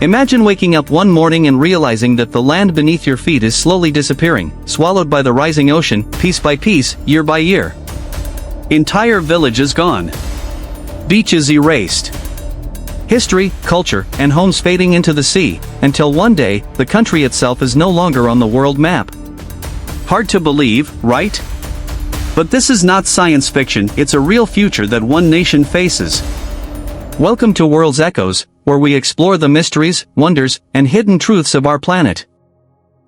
Imagine waking up one morning and realizing that the land beneath your feet is slowly disappearing, swallowed by the rising ocean, piece by piece, year by year. Entire villages gone. Beaches erased. History, culture, and homes fading into the sea, until one day, the country itself is no longer on the world map. Hard to believe, right? But this is not science fiction, it's a real future that one nation faces. Welcome to World's Echoes, where we explore the mysteries, wonders, and hidden truths of our planet.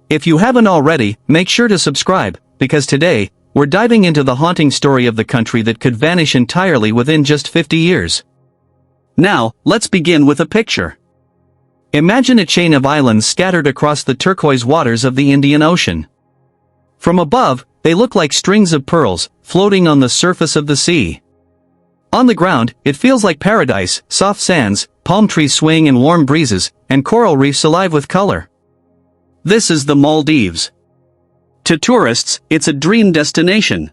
If you haven't already, make sure to subscribe, because today, we're diving into the haunting story of the country that could vanish entirely within just 50 years. Now, let's begin with a picture. Imagine a chain of islands scattered across the turquoise waters of the Indian Ocean. From above, they look like strings of pearls, floating on the surface of the sea. On the ground, it feels like paradise, soft sands, palm trees swaying in warm breezes, and coral reefs alive with color. This is the Maldives. To tourists, it's a dream destination.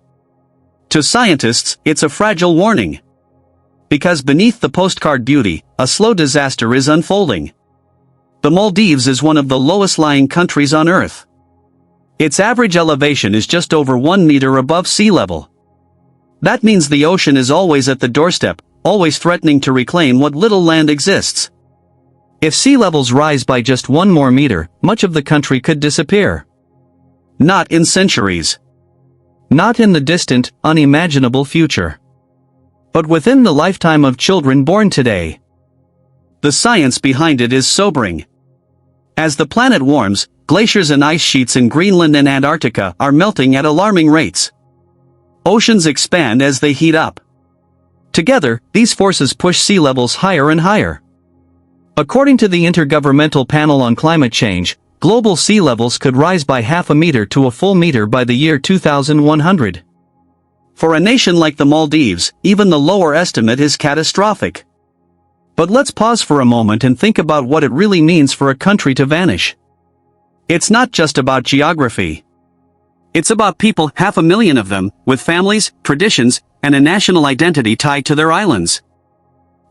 To scientists, it's a fragile warning. Because beneath the postcard beauty, a slow disaster is unfolding. The Maldives is one of the lowest-lying countries on Earth. Its average elevation is just over 1 meter above sea level. That means the ocean is always at the doorstep, always threatening to reclaim what little land exists. If sea levels rise by just 1 more meter, much of the country could disappear. Not in centuries. Not in the distant, unimaginable future. But within the lifetime of children born today. The science behind it is sobering. As the planet warms, glaciers and ice sheets in Greenland and Antarctica are melting at alarming rates. Oceans expand as they heat up. Together, these forces push sea levels higher and higher. According to the Intergovernmental Panel on Climate Change, global sea levels could rise by half a meter to a full meter by the year 2100. For a nation like the Maldives, even the lower estimate is catastrophic. But let's pause for a moment and think about what it really means for a country to vanish. It's not just about geography. It's about people, 500,000 of them, with families, traditions, and a national identity tied to their islands.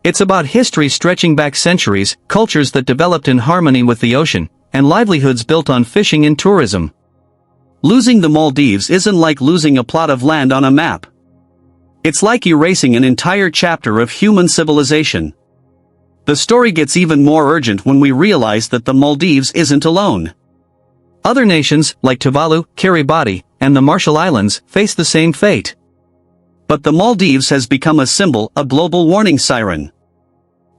It's about history stretching back centuries, cultures that developed in harmony with the ocean, and livelihoods built on fishing and tourism. Losing the Maldives isn't like losing a plot of land on a map. It's like erasing an entire chapter of human civilization. The story gets even more urgent when we realize that the Maldives isn't alone. Other nations, like Tuvalu, Kiribati, and the Marshall Islands, face the same fate. But the Maldives has become a symbol, a global warning siren.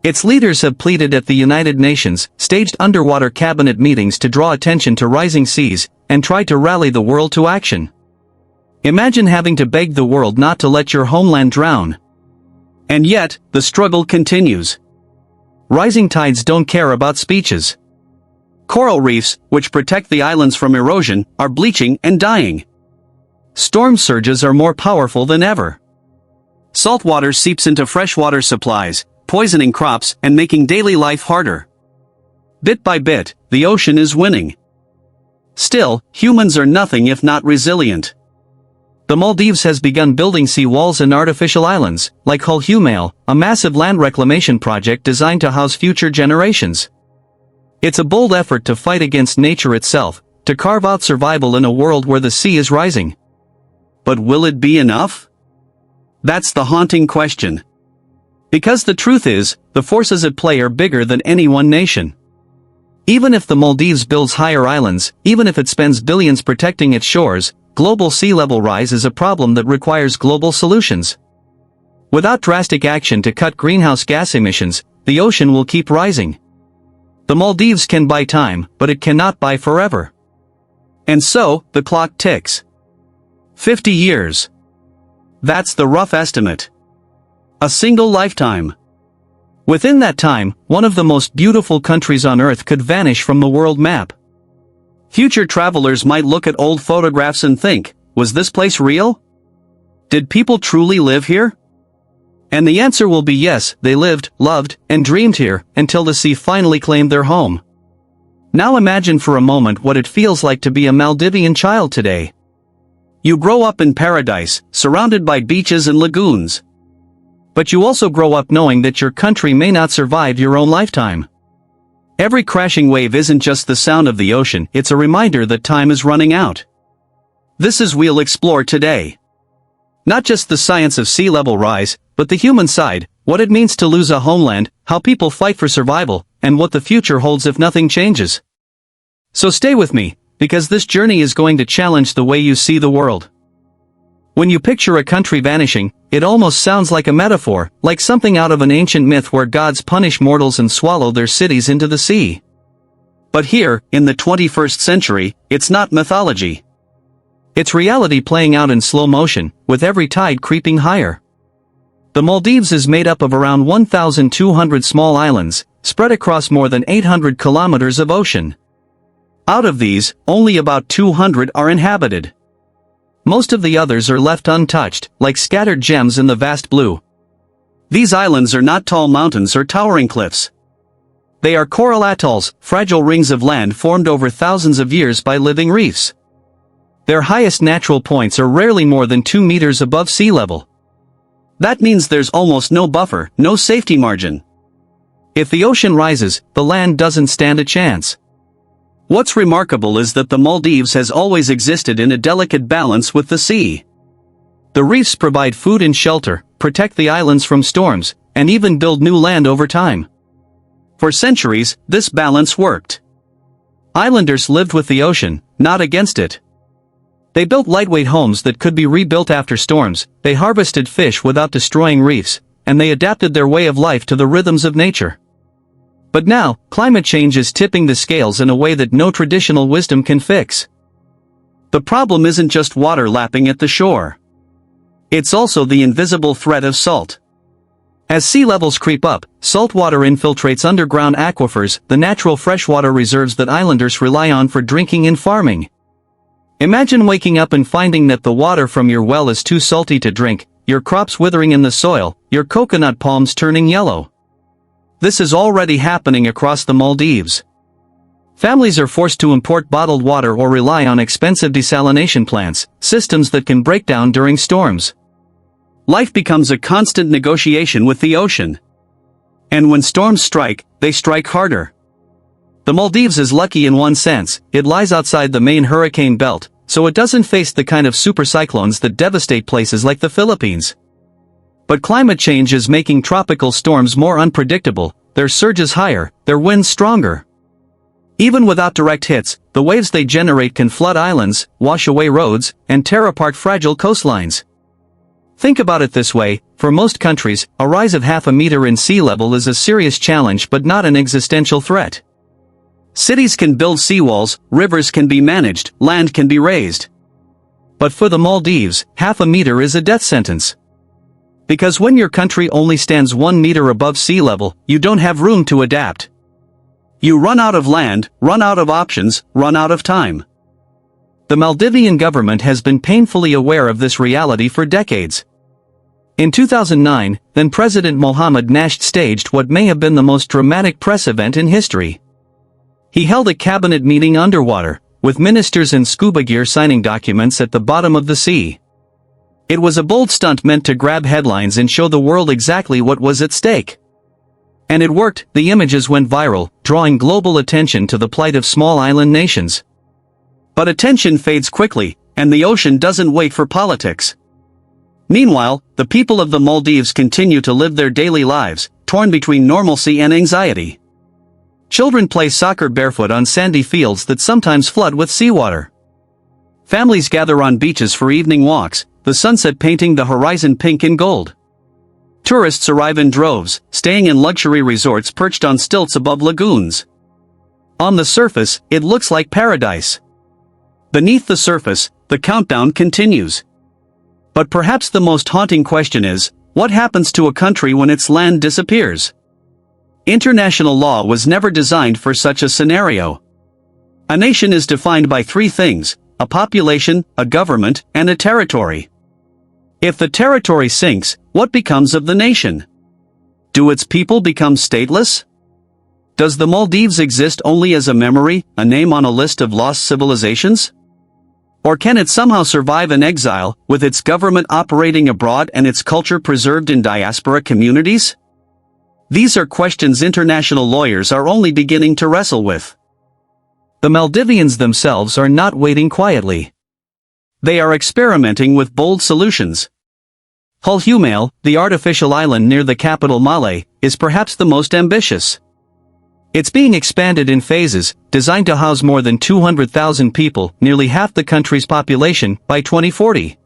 Its leaders have pleaded at the United Nations, staged underwater cabinet meetings to draw attention to rising seas, and tried to rally the world to action. Imagine having to beg the world not to let your homeland drown. And yet, the struggle continues. Rising tides don't care about speeches. Coral reefs, which protect the islands from erosion, are bleaching and dying. Storm surges are more powerful than ever. Salt water seeps into freshwater supplies, poisoning crops and making daily life harder. Bit by bit, the ocean is winning. Still, humans are nothing if not resilient. The Maldives has begun building sea walls and artificial islands, like Hull Humail, a massive land reclamation project designed to house future generations. It's a bold effort to fight against nature itself, to carve out survival in a world where the sea is rising. But will it be enough? That's the haunting question. Because the truth is, the forces at play are bigger than any one nation. Even if the Maldives builds higher islands, even if it spends billions protecting its shores, global sea level rise is a problem that requires global solutions. Without drastic action to cut greenhouse gas emissions, the ocean will keep rising. The Maldives can buy time, but it cannot buy forever. And so, the clock ticks. 50 years. That's the rough estimate. A single lifetime. Within that time, one of the most beautiful countries on Earth could vanish from the world map. Future travelers might look at old photographs and think, was this place real? Did people truly live here? And the answer will be yes, they lived, loved, and dreamed here, until the sea finally claimed their home. Now imagine for a moment what it feels like to be a Maldivian child today. You grow up in paradise, surrounded by beaches and lagoons. But you also grow up knowing that your country may not survive your own lifetime. Every crashing wave isn't just the sound of the ocean, it's a reminder that time is running out. This is we'll explore today. Not just the science of sea level rise, but the human side, what it means to lose a homeland, how people fight for survival, and what the future holds if nothing changes. So stay with me, because this journey is going to challenge the way you see the world. When you picture a country vanishing, it almost sounds like a metaphor, like something out of an ancient myth where gods punish mortals and swallow their cities into the sea. But here, in the 21st century, it's not mythology. It's reality playing out in slow motion, with every tide creeping higher. The Maldives is made up of around 1,200 small islands, spread across more than 800 kilometers of ocean. Out of these, only about 200 are inhabited. Most of the others are left untouched, like scattered gems in the vast blue. These islands are not tall mountains or towering cliffs. They are coral atolls, fragile rings of land formed over thousands of years by living reefs. Their highest natural points are rarely more than 2 meters above sea level. That means there's almost no buffer, no safety margin. If the ocean rises, the land doesn't stand a chance. What's remarkable is that the Maldives has always existed in a delicate balance with the sea. The reefs provide food and shelter, protect the islands from storms, and even build new land over time. For centuries, this balance worked. Islanders lived with the ocean, not against it. They built lightweight homes that could be rebuilt after storms, they harvested fish without destroying reefs, and they adapted their way of life to the rhythms of nature. But now, climate change is tipping the scales in a way that no traditional wisdom can fix. The problem isn't just water lapping at the shore. It's also the invisible threat of salt. As sea levels creep up, salt water infiltrates underground aquifers, the natural freshwater reserves that islanders rely on for drinking and farming. Imagine waking up and finding that the water from your well is too salty to drink, your crops withering in the soil, your coconut palms turning yellow. This is already happening across the Maldives. Families are forced to import bottled water or rely on expensive desalination plants, systems that can break down during storms. Life becomes a constant negotiation with the ocean. And when storms strike, they strike harder. The Maldives is lucky in one sense, it lies outside the main hurricane belt, so it doesn't face the kind of supercyclones that devastate places like the Philippines. But climate change is making tropical storms more unpredictable, their surges higher, their winds stronger. Even without direct hits, the waves they generate can flood islands, wash away roads, and tear apart fragile coastlines. Think about it this way, for most countries, a rise of half a meter in sea level is a serious challenge but not an existential threat. Cities can build seawalls, rivers can be managed, land can be raised. But for the Maldives, half a meter is a death sentence. Because when your country only stands 1 meter above sea level, you don't have room to adapt. You run out of land, run out of options, run out of time. The Maldivian government has been painfully aware of this reality for decades. In 2009, then President Mohamed Nasheed staged what may have been the most dramatic press event in history. He held a cabinet meeting underwater, with ministers in scuba gear signing documents at the bottom of the sea. It was a bold stunt meant to grab headlines and show the world exactly what was at stake. And it worked, the images went viral, drawing global attention to the plight of small island nations. But attention fades quickly, and the ocean doesn't wait for politics. Meanwhile, the people of the Maldives continue to live their daily lives, torn between normalcy and anxiety. Children play soccer barefoot on sandy fields that sometimes flood with seawater. Families gather on beaches for evening walks, the sunset painting the horizon pink and gold. Tourists arrive in droves, staying in luxury resorts perched on stilts above lagoons. On the surface, it looks like paradise. Beneath the surface, the countdown continues. But perhaps the most haunting question is, what happens to a country when its land disappears? International law was never designed for such a scenario. A nation is defined by 3 things: a population, a government, and a territory. If the territory sinks, what becomes of the nation? Do its people become stateless? Does the Maldives exist only as a memory, a name on a list of lost civilizations? Or can it somehow survive in exile, with its government operating abroad and its culture preserved in diaspora communities? These are questions international lawyers are only beginning to wrestle with. The Maldivians themselves are not waiting quietly. They are experimenting with bold solutions. Tuvalu, the artificial island near the capital Malé, is perhaps the most ambitious. It's being expanded in phases, designed to house more than 200,000 people, nearly half the country's population, by 2040.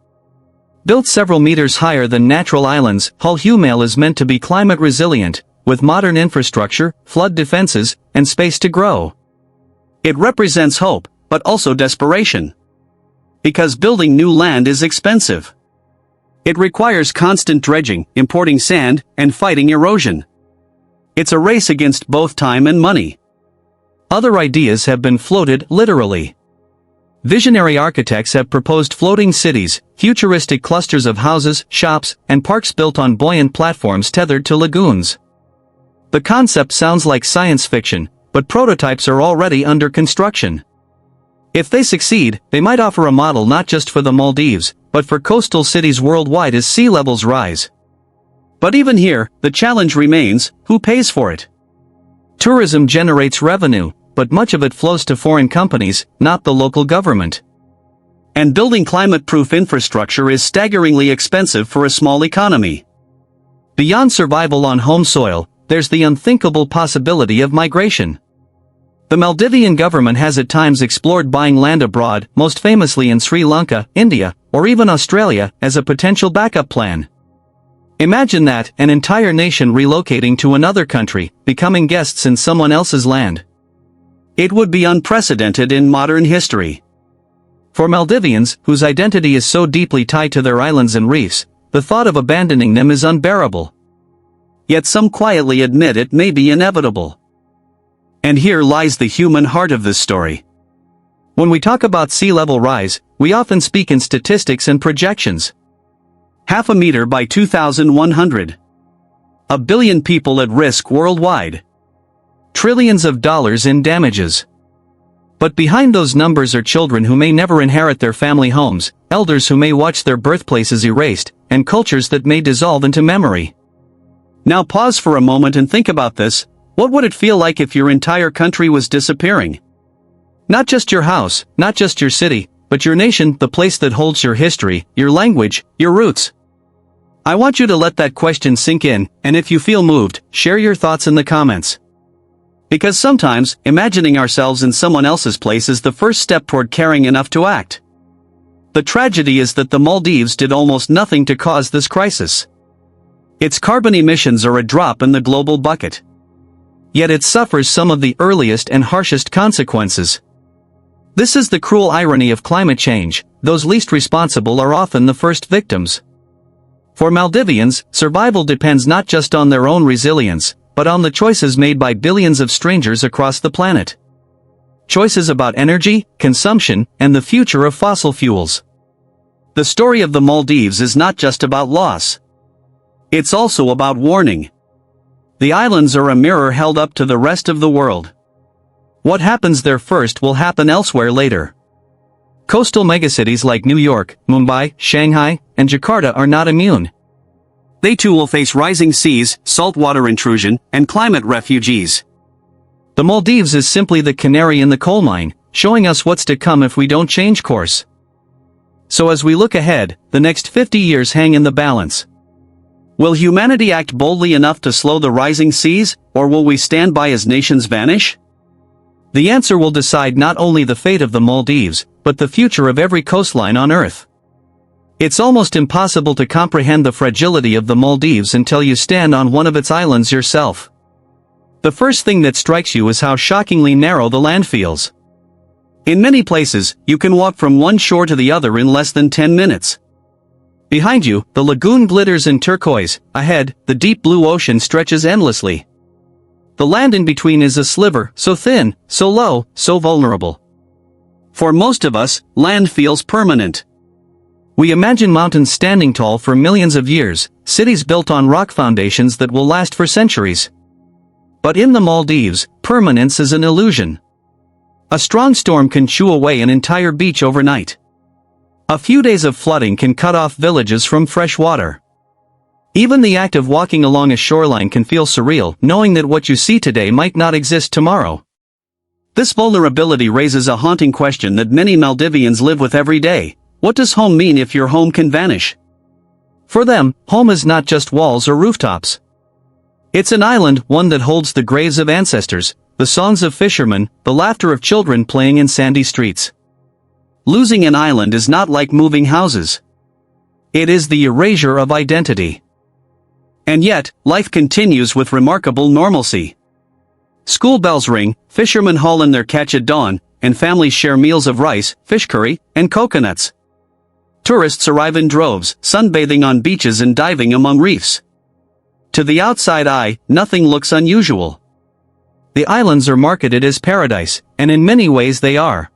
Built several meters higher than natural islands, Tuvalu is meant to be climate resilient, with modern infrastructure, flood defenses, and space to grow. It represents hope, but also desperation. Because building new land is expensive. It requires constant dredging, importing sand, and fighting erosion. It's a race against both time and money. Other ideas have been floated, literally. Visionary architects have proposed floating cities, futuristic clusters of houses, shops, and parks built on buoyant platforms tethered to lagoons. The concept sounds like science fiction, but prototypes are already under construction. If they succeed, they might offer a model not just for the Maldives, but for coastal cities worldwide as sea levels rise. But even here, the challenge remains: who pays for it? Tourism generates revenue, but much of it flows to foreign companies, not the local government. And building climate-proof infrastructure is staggeringly expensive for a small economy. Beyond survival on home soil, there's the unthinkable possibility of migration. The Maldivian government has at times explored buying land abroad, most famously in Sri Lanka, India, or even Australia, as a potential backup plan. Imagine that, an entire nation relocating to another country, becoming guests in someone else's land. It would be unprecedented in modern history. For Maldivians, whose identity is so deeply tied to their islands and reefs, the thought of abandoning them is unbearable. Yet some quietly admit it may be inevitable. And here lies the human heart of this story. When we talk about sea level rise, we often speak in statistics and projections. 0.5 meter by 2100. 1 billion people at risk worldwide. Trillions of dollars in damages. But behind those numbers are children who may never inherit their family homes, elders who may watch their birthplaces erased, and cultures that may dissolve into memory. Now pause for a moment and think about this. What would it feel like if your entire country was disappearing? Not just your house, not just your city, but your nation, the place that holds your history, your language, your roots. I want you to let that question sink in, and if you feel moved, share your thoughts in the comments. Because sometimes, imagining ourselves in someone else's place is the first step toward caring enough to act. The tragedy is that the Maldives did almost nothing to cause this crisis. Its carbon emissions are a drop in the global bucket. Yet it suffers some of the earliest and harshest consequences. This is the cruel irony of climate change: those least responsible are often the first victims. For Maldivians, survival depends not just on their own resilience, but on the choices made by billions of strangers across the planet. Choices about energy, consumption, and the future of fossil fuels. The story of the Maldives is not just about loss. It's also about warning. The islands are a mirror held up to the rest of the world. What happens there first will happen elsewhere later. Coastal megacities like New York, Mumbai, Shanghai, and Jakarta are not immune. They too will face rising seas, saltwater intrusion, and climate refugees. The Maldives is simply the canary in the coal mine, showing us what's to come if we don't change course. So as we look ahead, the next 50 years hang in the balance. Will humanity act boldly enough to slow the rising seas, or will we stand by as nations vanish? The answer will decide not only the fate of the Maldives, but the future of every coastline on Earth. It's almost impossible to comprehend the fragility of the Maldives until you stand on one of its islands yourself. The first thing that strikes you is how shockingly narrow the land feels. In many places, you can walk from one shore to the other in less than 10 minutes. Behind you, the lagoon glitters in turquoise; ahead, the deep blue ocean stretches endlessly. The land in between is a sliver, so thin, so low, so vulnerable. For most of us, land feels permanent. We imagine mountains standing tall for millions of years, cities built on rock foundations that will last for centuries. But in the Maldives, permanence is an illusion. A strong storm can chew away an entire beach overnight. A few days of flooding can cut off villages from fresh water. Even the act of walking along a shoreline can feel surreal, knowing that what you see today might not exist tomorrow. This vulnerability raises a haunting question that many Maldivians live with every day. What does home mean if your home can vanish? For them, home is not just walls or rooftops. It's an island, one that holds the graves of ancestors, the songs of fishermen, the laughter of children playing in sandy streets. Losing an island is not like moving houses. It is the erasure of identity. And yet, life continues with remarkable normalcy. School bells ring, fishermen haul in their catch at dawn, and families share meals of rice, fish curry, and coconuts. Tourists arrive in droves, sunbathing on beaches and diving among reefs. To the outside eye, nothing looks unusual. The islands are marketed as paradise, and in many ways they are.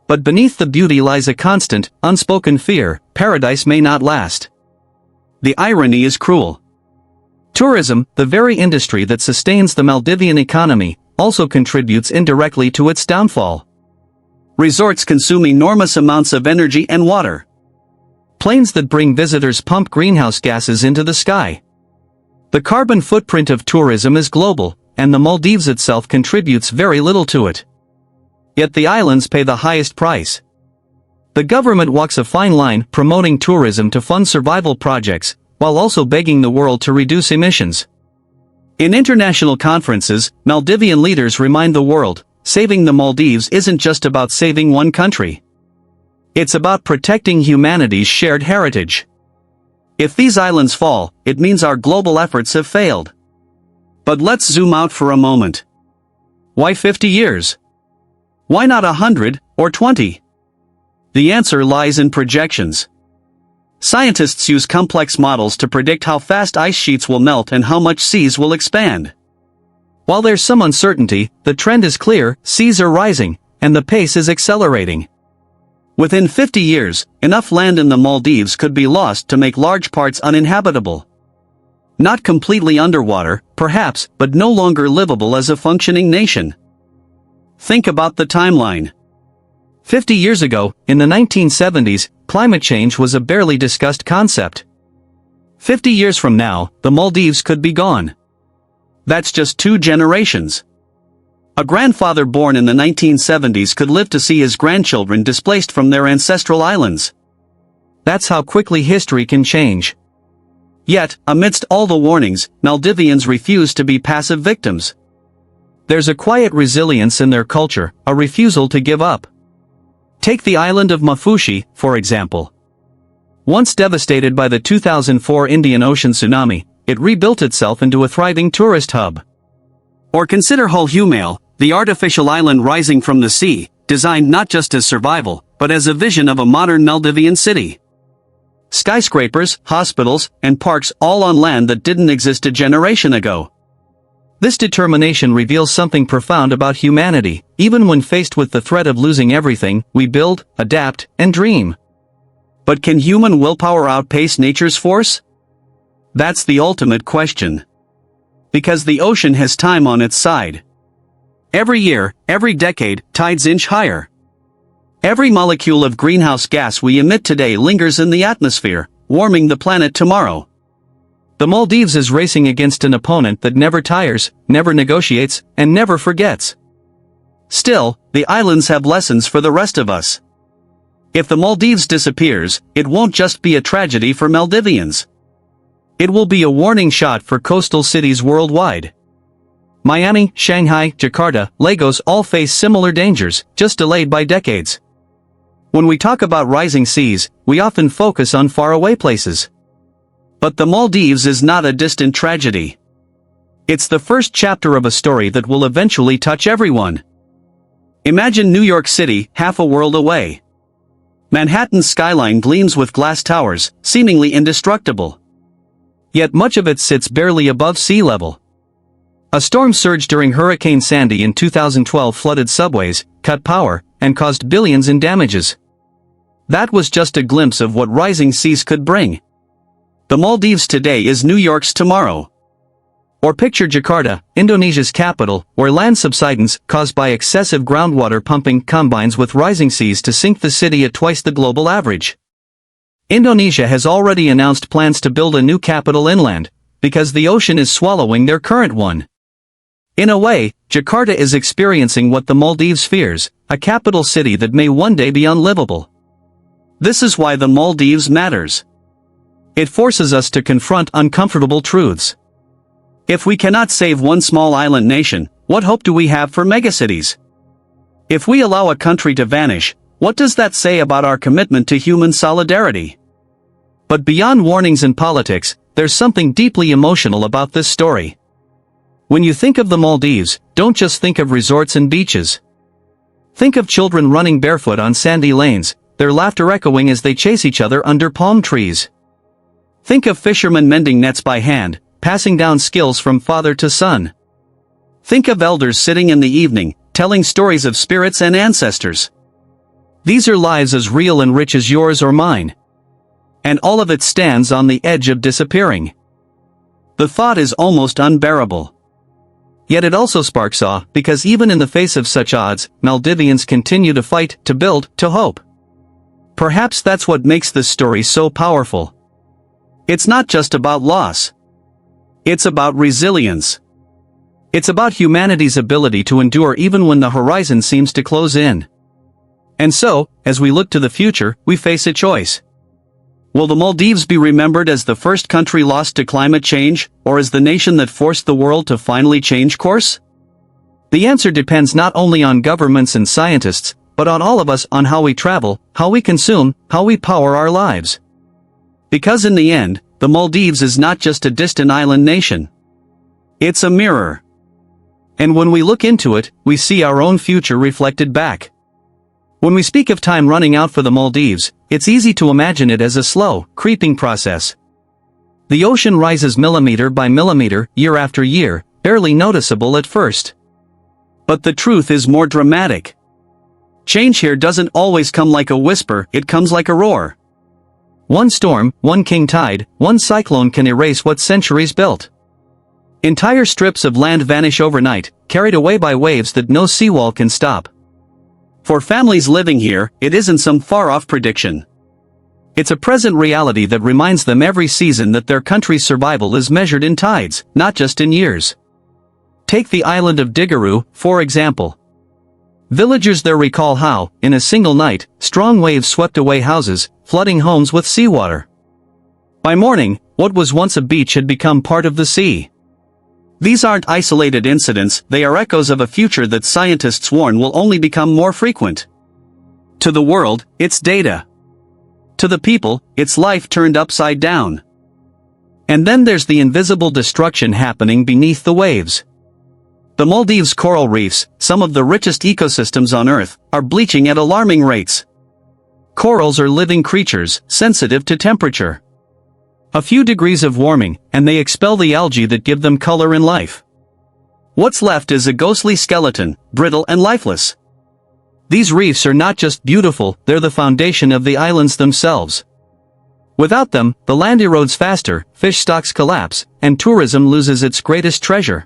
But beneath the beauty lies a constant, unspoken fear: paradise may not last. The irony is cruel. Tourism, the very industry that sustains the Maldivian economy, also contributes indirectly to its downfall. Resorts consume enormous amounts of energy and water. Planes that bring visitors pump greenhouse gases into the sky. The carbon footprint of tourism is global, and the Maldives itself contributes very little to it. Yet the islands pay the highest price. The government walks a fine line, promoting tourism to fund survival projects, while also begging the world to reduce emissions. In international conferences, Maldivian leaders remind the world, saving the Maldives isn't just about saving one country. It's about protecting humanity's shared heritage. If these islands fall, it means our global efforts have failed. But let's zoom out for a moment. Why 50 years? Why not 100, or 20? The answer lies in projections. Scientists use complex models to predict how fast ice sheets will melt and how much seas will expand. While there's some uncertainty, the trend is clear: seas are rising, and the pace is accelerating. Within 50 years, enough land in the Maldives could be lost to make large parts uninhabitable. Not completely underwater, perhaps, but no longer livable as a functioning nation. Think about the timeline. 50 years ago, in the 1970s, climate change was a barely discussed concept. 50 years from now, the Maldives could be gone. That's just 2 generations. A grandfather born in the 1970s could live to see his grandchildren displaced from their ancestral islands. That's how quickly history can change. Yet, amidst all the warnings, Maldivians refuse to be passive victims. There's a quiet resilience in their culture, a refusal to give up. Take the island of Mafushi, for example. Once devastated by the 2004 Indian Ocean tsunami, it rebuilt itself into a thriving tourist hub. Or consider Hulhumail, the artificial island rising from the sea, designed not just as survival, but as a vision of a modern Maldivian city. Skyscrapers, hospitals, and parks all on land that didn't exist a generation ago. This determination reveals something profound about humanity. Even when faced with the threat of losing everything, we build, adapt, and dream. But can human willpower outpace nature's force? That's the ultimate question. Because the ocean has time on its side. Every year, every decade, tides inch higher. Every molecule of greenhouse gas we emit today lingers in the atmosphere, warming the planet tomorrow. The Maldives is racing against an opponent that never tires, never negotiates, and never forgets. Still, the islands have lessons for the rest of us. If the Maldives disappears, it won't just be a tragedy for Maldivians. It will be a warning shot for coastal cities worldwide. Miami, Shanghai, Jakarta, Lagos all face similar dangers, just delayed by decades. When we talk about rising seas, we often focus on faraway places. But the Maldives is not a distant tragedy. It's the first chapter of a story that will eventually touch everyone. Imagine New York City, half a world away. Manhattan's skyline gleams with glass towers, seemingly indestructible. Yet much of it sits barely above sea level. A storm surge during Hurricane Sandy in 2012 flooded subways, cut power, and caused billions in damages. That was just a glimpse of what rising seas could bring. The Maldives today is New York's tomorrow. Or picture Jakarta, Indonesia's capital, where land subsidence caused by excessive groundwater pumping combines with rising seas to sink the city at twice the global average. Indonesia has already announced plans to build a new capital inland, because the ocean is swallowing their current one. In a way, Jakarta is experiencing what the Maldives fears, a capital city that may one day be unlivable. This is why the Maldives matters. It forces us to confront uncomfortable truths. If we cannot save one small island nation, what hope do we have for megacities? If we allow a country to vanish, what does that say about our commitment to human solidarity? But beyond warnings and politics, there's something deeply emotional about this story. When you think of the Maldives, don't just think of resorts and beaches. Think of children running barefoot on sandy lanes, their laughter echoing as they chase each other under palm trees. Think of fishermen mending nets by hand, passing down skills from father to son. Think of elders sitting in the evening, telling stories of spirits and ancestors. These are lives as real and rich as yours or mine. And all of it stands on the edge of disappearing. The thought is almost unbearable. Yet it also sparks awe, because even in the face of such odds, Maldivians continue to fight, to build, to hope. Perhaps that's what makes this story so powerful. It's not just about loss. It's about resilience. It's about humanity's ability to endure even when the horizon seems to close in. And so, as we look to the future, we face a choice. Will the Maldives be remembered as the first country lost to climate change, or as the nation that forced the world to finally change course? The answer depends not only on governments and scientists, but on all of us, on how we travel, how we consume, how we power our lives. Because in the end, the Maldives is not just a distant island nation. It's a mirror. And when we look into it, we see our own future reflected back. When we speak of time running out for the Maldives, it's easy to imagine it as a slow, creeping process. The ocean rises millimeter by millimeter, year after year, barely noticeable at first. But the truth is more dramatic. Change here doesn't always come like a whisper, it comes like a roar. One storm, one king tide, one cyclone can erase what centuries built. Entire strips of land vanish overnight, carried away by waves that no seawall can stop. For families living here, it isn't some far-off prediction. It's a present reality that reminds them every season that their country's survival is measured in tides, not just in years. Take the island of Digaru, for example. Villagers there recall how, in a single night, strong waves swept away houses, flooding homes with seawater. By morning, what was once a beach had become part of the sea. These aren't isolated incidents, they are echoes of a future that scientists warn will only become more frequent. To the world, it's data. To the people, it's life turned upside down. And then there's the invisible destruction happening beneath the waves. The Maldives' coral reefs, some of the richest ecosystems on Earth, are bleaching at alarming rates. Corals are living creatures, sensitive to temperature. A few degrees of warming, and they expel the algae that give them color and life. What's left is a ghostly skeleton, brittle and lifeless. These reefs are not just beautiful, they're the foundation of the islands themselves. Without them, the land erodes faster, fish stocks collapse, and tourism loses its greatest treasure.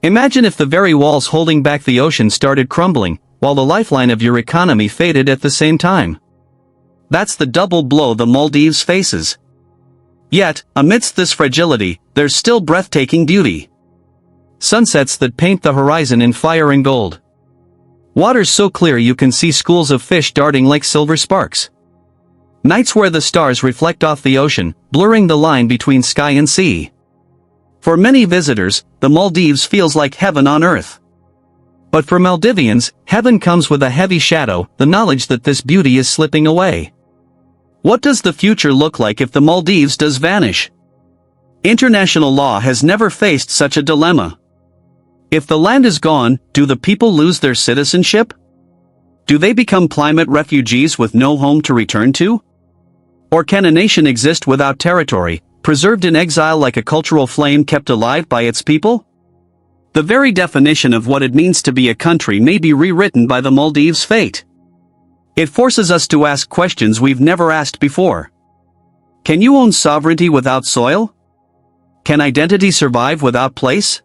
Imagine if the very walls holding back the ocean started crumbling, while the lifeline of your economy faded at the same time. That's the double blow the Maldives faces. Yet, amidst this fragility, there's still breathtaking beauty. Sunsets that paint the horizon in fire and gold. Waters so clear you can see schools of fish darting like silver sparks. Nights where the stars reflect off the ocean, blurring the line between sky and sea. For many visitors, the Maldives feels like heaven on earth. But for Maldivians, heaven comes with a heavy shadow, the knowledge that this beauty is slipping away. What does the future look like if the Maldives does vanish? International law has never faced such a dilemma. If the land is gone, do the people lose their citizenship? Do they become climate refugees with no home to return to? Or can a nation exist without territory, preserved in exile like a cultural flame kept alive by its people? The very definition of what it means to be a country may be rewritten by the Maldives' fate. It forces us to ask questions we've never asked before. Can you own sovereignty without soil? Can identity survive without place?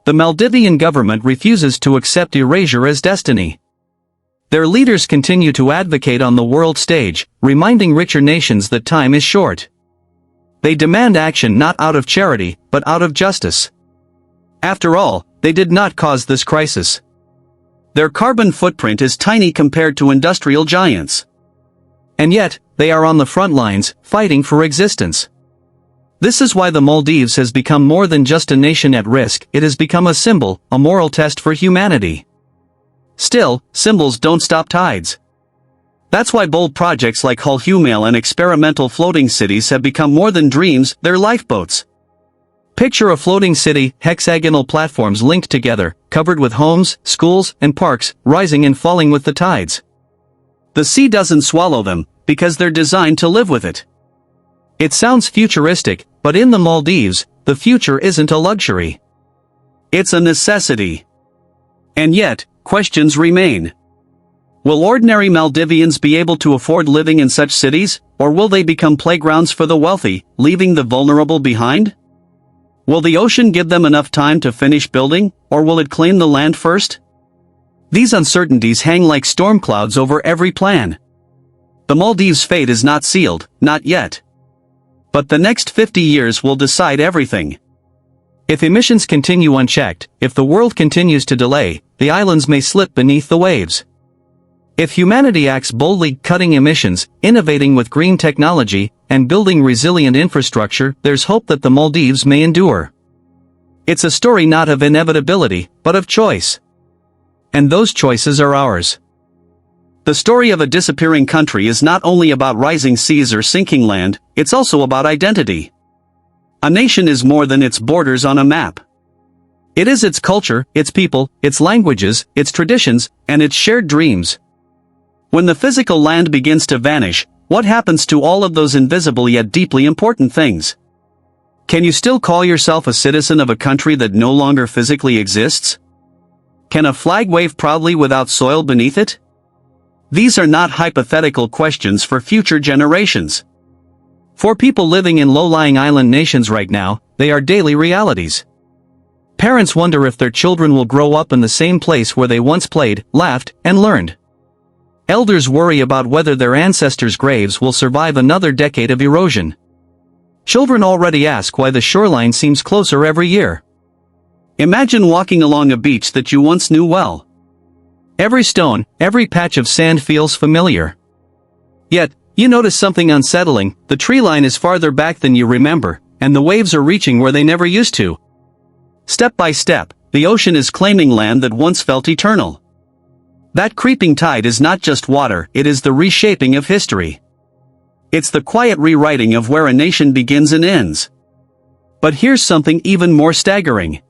The Maldivian government refuses to accept erasure as destiny. Their leaders continue to advocate on the world stage, reminding richer nations that time is short. They demand action not out of charity, but out of justice. After all, they did not cause this crisis. Their carbon footprint is tiny compared to industrial giants. And yet, they are on the front lines, fighting for existence. This is why the Maldives has become more than just a nation at risk, it has become a symbol, a moral test for humanity. Still, symbols don't stop tides. That's why bold projects like Hull Humail and experimental floating cities have become more than dreams, they're lifeboats. Picture a floating city, hexagonal platforms linked together, covered with homes, schools, and parks, rising and falling with the tides. The sea doesn't swallow them, because they're designed to live with it. It sounds futuristic, but in the Maldives, the future isn't a luxury. It's a necessity. And yet, questions remain. Will ordinary Maldivians be able to afford living in such cities, or will they become playgrounds for the wealthy, leaving the vulnerable behind? Will the ocean give them enough time to finish building, or will it claim the land first? These uncertainties hang like storm clouds over every plan. The Maldives' fate is not sealed, not yet. But the next 50 years will decide everything. If emissions continue unchecked, if the world continues to delay, the islands may slip beneath the waves. If humanity acts boldly, cutting emissions, innovating with green technology, and building resilient infrastructure, there's hope that the Maldives may endure. It's a story not of inevitability, but of choice. And those choices are ours. The story of a disappearing country is not only about rising seas or sinking land, it's also about identity. A nation is more than its borders on a map. It is its culture, its people, its languages, its traditions, and its shared dreams. When the physical land begins to vanish, what happens to all of those invisible yet deeply important things? Can you still call yourself a citizen of a country that no longer physically exists? Can a flag wave proudly without soil beneath it? These are not hypothetical questions for future generations. For people living in low-lying island nations right now, they are daily realities. Parents wonder if their children will grow up in the same place where they once played, laughed, and learned. Elders worry about whether their ancestors' graves will survive another decade of erosion. Children already ask why the shoreline seems closer every year. Imagine walking along a beach that you once knew well. Every stone, every patch of sand feels familiar. Yet, you notice something unsettling, the tree line is farther back than you remember, and the waves are reaching where they never used to. Step by step, the ocean is claiming land that once felt eternal. That creeping tide is not just water, it is the reshaping of history. It's the quiet rewriting of where a nation begins and ends. But here's something even more staggering.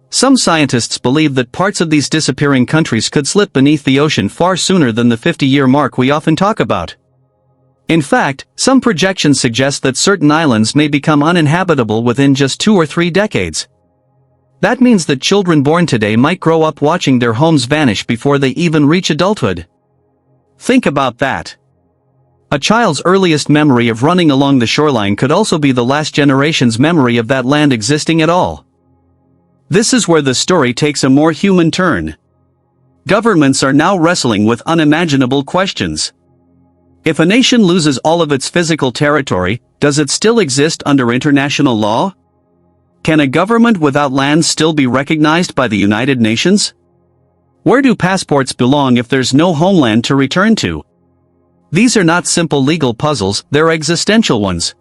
Some scientists believe that parts of these disappearing countries could slip beneath the ocean far sooner than the 50-year mark we often talk about. In fact, some projections suggest that certain islands may become uninhabitable within just 2 or 3 decades. That means that children born today might grow up watching their homes vanish before they even reach adulthood. Think about that. A child's earliest memory of running along the shoreline could also be the last generation's memory of that land existing at all. This is where the story takes a more human turn. Governments are now wrestling with unimaginable questions. If a nation loses all of its physical territory, does it still exist under international law? Can a government without land still be recognized by the United Nations? Where do passports belong if there's no homeland to return to? These are not simple legal puzzles, they're existential ones.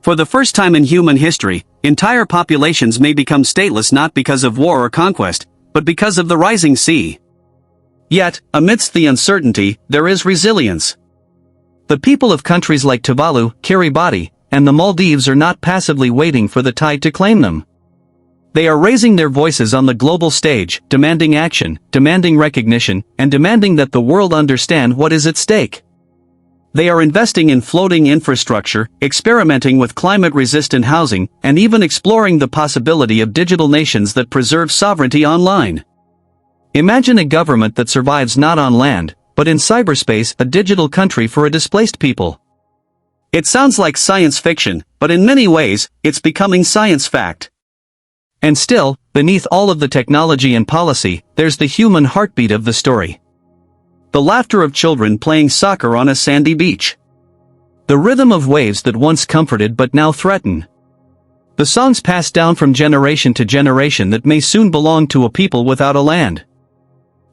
For the first time in human history, entire populations may become stateless not because of war or conquest, but because of the rising sea. Yet, amidst the uncertainty, there is resilience. The people of countries like Tuvalu, Kiribati, and the Maldives are not passively waiting for the tide to claim them. They are raising their voices on the global stage, demanding action, demanding recognition, and demanding that the world understand what is at stake. They are investing in floating infrastructure, experimenting with climate-resistant housing, and even exploring the possibility of digital nations that preserve sovereignty online. Imagine a government that survives not on land, but in cyberspace, a digital country for a displaced people. It sounds like science fiction, but in many ways, it's becoming science fact. And still, beneath all of the technology and policy, there's the human heartbeat of the story. The laughter of children playing soccer on a sandy beach. The rhythm of waves that once comforted but now threaten. The songs passed down from generation to generation that may soon belong to a people without a land.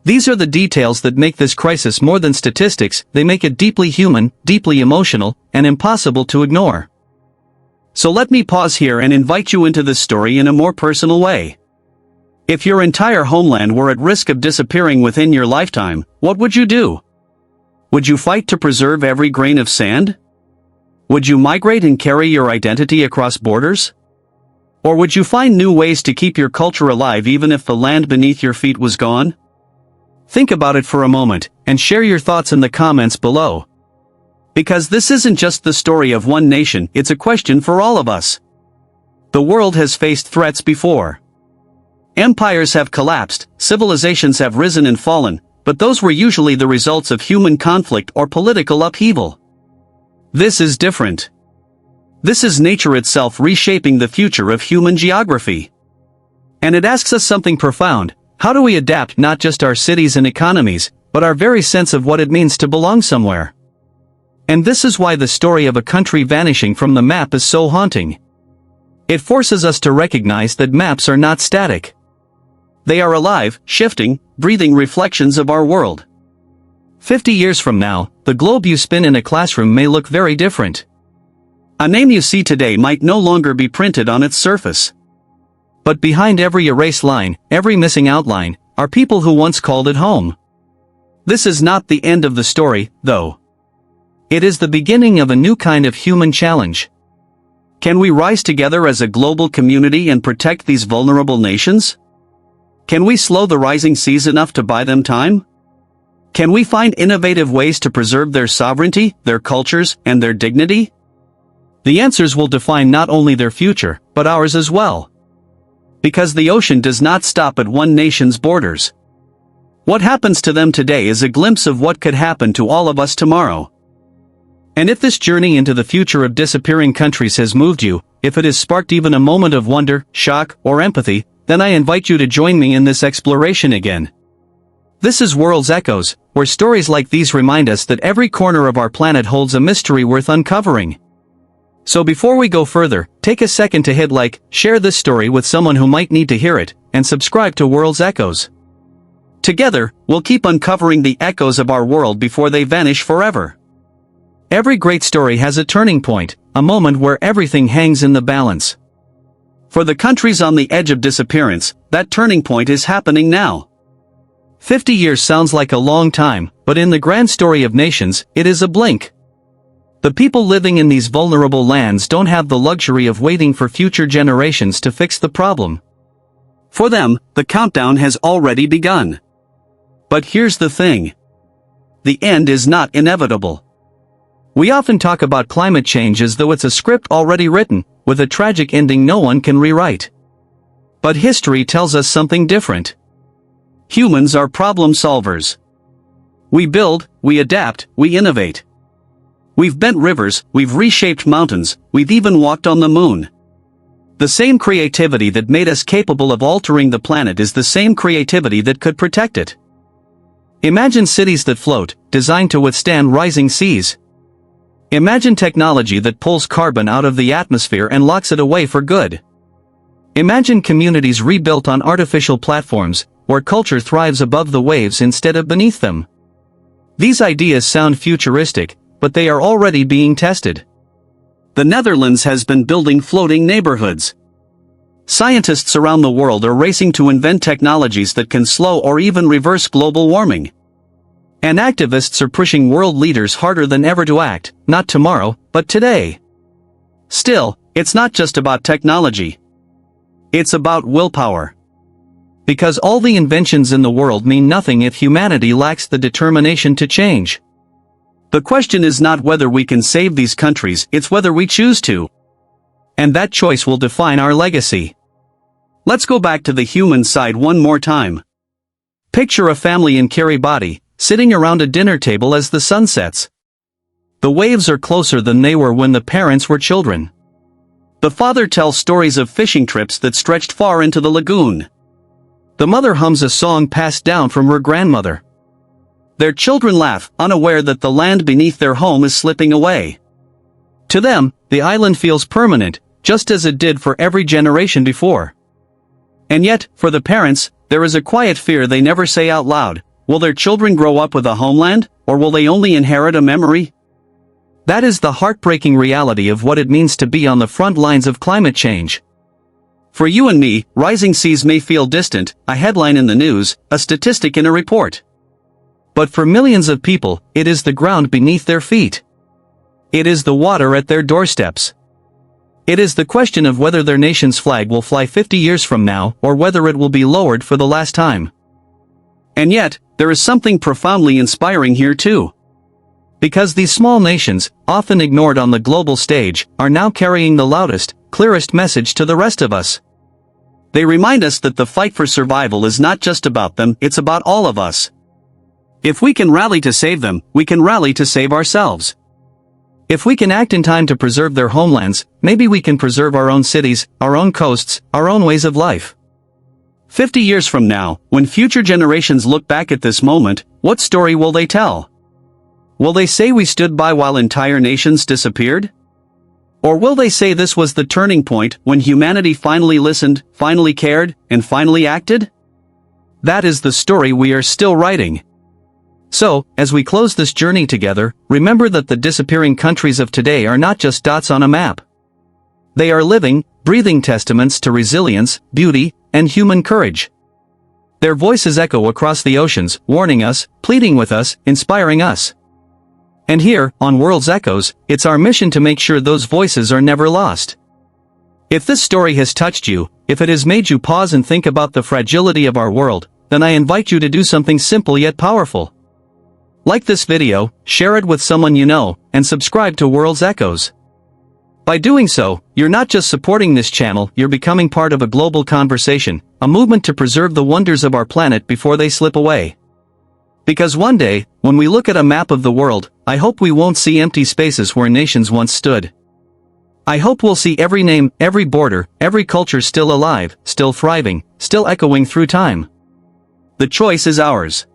These are the details that make this crisis more than statistics. They make it deeply human, deeply emotional, and impossible to ignore. So let me pause here and invite you into this story in a more personal way. If your entire homeland were at risk of disappearing within your lifetime, what would you do? Would you fight to preserve every grain of sand? Would you migrate and carry your identity across borders? Or would you find new ways to keep your culture alive even if the land beneath your feet was gone? Think about it for a moment, and share your thoughts in the comments below. Because this isn't just the story of one nation, it's a question for all of us. The world has faced threats before. Empires have collapsed, civilizations have risen and fallen, but those were usually the results of human conflict or political upheaval. This is different. This is nature itself reshaping the future of human geography. And it asks us something profound: how do we adapt not just our cities and economies, but our very sense of what it means to belong somewhere? And this is why the story of a country vanishing from the map is so haunting. It forces us to recognize that maps are not static. They are alive, shifting, breathing reflections of our world. 50 years from now, the globe you spin in a classroom may look very different. A name you see today might no longer be printed on its surface. But behind every erased line, every missing outline, are people who once called it home. This is not the end of the story, though. It is the beginning of a new kind of human challenge. Can we rise together as a global community and protect these vulnerable nations? Can we slow the rising seas enough to buy them time? Can we find innovative ways to preserve their sovereignty, their cultures, and their dignity? The answers will define not only their future, but ours as well. Because the ocean does not stop at one nation's borders. What happens to them today is a glimpse of what could happen to all of us tomorrow. And if this journey into the future of disappearing countries has moved you, if it has sparked even a moment of wonder, shock, or empathy, then I invite you to join me in this exploration again. This is World's Echoes, where stories like these remind us that every corner of our planet holds a mystery worth uncovering. So before we go further, take a second to hit like, share this story with someone who might need to hear it, and subscribe to World's Echoes. Together, we'll keep uncovering the echoes of our world before they vanish forever. Every great story has a turning point, a moment where everything hangs in the balance. For the countries on the edge of disappearance, that turning point is happening now. 50 years sounds like a long time, but in the grand story of nations, it is a blink. The people living in these vulnerable lands don't have the luxury of waiting for future generations to fix the problem. For them, the countdown has already begun. But here's the thing. The end is not inevitable. We often talk about climate change as though it's a script already written, with a tragic ending no one can rewrite. But history tells us something different. Humans are problem solvers. We build, we adapt, we innovate. We've bent rivers, we've reshaped mountains, we've even walked on the moon. The same creativity that made us capable of altering the planet is the same creativity that could protect it. Imagine cities that float, designed to withstand rising seas. Imagine technology that pulls carbon out of the atmosphere and locks it away for good. Imagine communities rebuilt on artificial platforms, where culture thrives above the waves instead of beneath them. These ideas sound futuristic, but they are already being tested. The Netherlands has been building floating neighborhoods. Scientists around the world are racing to invent technologies that can slow or even reverse global warming. And activists are pushing world leaders harder than ever to act, not tomorrow, but today. Still, it's not just about technology. It's about willpower. Because all the inventions in the world mean nothing if humanity lacks the determination to change. The question is not whether we can save these countries, it's whether we choose to. And that choice will define our legacy. Let's go back to the human side one more time. Picture a family in Kiribati, sitting around a dinner table as the sun sets. The waves are closer than they were when the parents were children. The father tells stories of fishing trips that stretched far into the lagoon. The mother hums a song passed down from her grandmother. Their children laugh, unaware that the land beneath their home is slipping away. To them, the island feels permanent, just as it did for every generation before. And yet, for the parents, there is a quiet fear they never say out loud. Will their children grow up with a homeland, or will they only inherit a memory? That is the heartbreaking reality of what it means to be on the front lines of climate change. For you and me, rising seas may feel distant, a headline in the news, a statistic in a report. But for millions of people, it is the ground beneath their feet. It is the water at their doorsteps. It is the question of whether their nation's flag will fly 50 years from now, or whether it will be lowered for the last time. And yet, there is something profoundly inspiring here too. Because these small nations, often ignored on the global stage, are now carrying the loudest, clearest message to the rest of us. They remind us that the fight for survival is not just about them, it's about all of us. If we can rally to save them, we can rally to save ourselves. If we can act in time to preserve their homelands, maybe we can preserve our own cities, our own coasts, our own ways of life. 50 years from now, when future generations look back at this moment, what story will they tell? Will they say we stood by while entire nations disappeared? Or will they say this was the turning point when humanity finally listened, finally cared, and finally acted? That is the story we are still writing. So, as we close this journey together, remember that the disappearing countries of today are not just dots on a map. They are living, breathing testaments to resilience, beauty, and human courage. Their voices echo across the oceans, warning us, pleading with us, inspiring us. And here, on World's Echoes, it's our mission to make sure those voices are never lost. If this story has touched you, if it has made you pause and think about the fragility of our world, then I invite you to do something simple yet powerful. Like this video, share it with someone you know, and subscribe to World's Echoes. By doing so, you're not just supporting this channel, you're becoming part of a global conversation, a movement to preserve the wonders of our planet before they slip away. Because one day, when we look at a map of the world, I hope we won't see empty spaces where nations once stood. I hope we'll see every name, every border, every culture still alive, still thriving, still echoing through time. The choice is ours.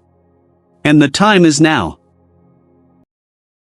And the time is now.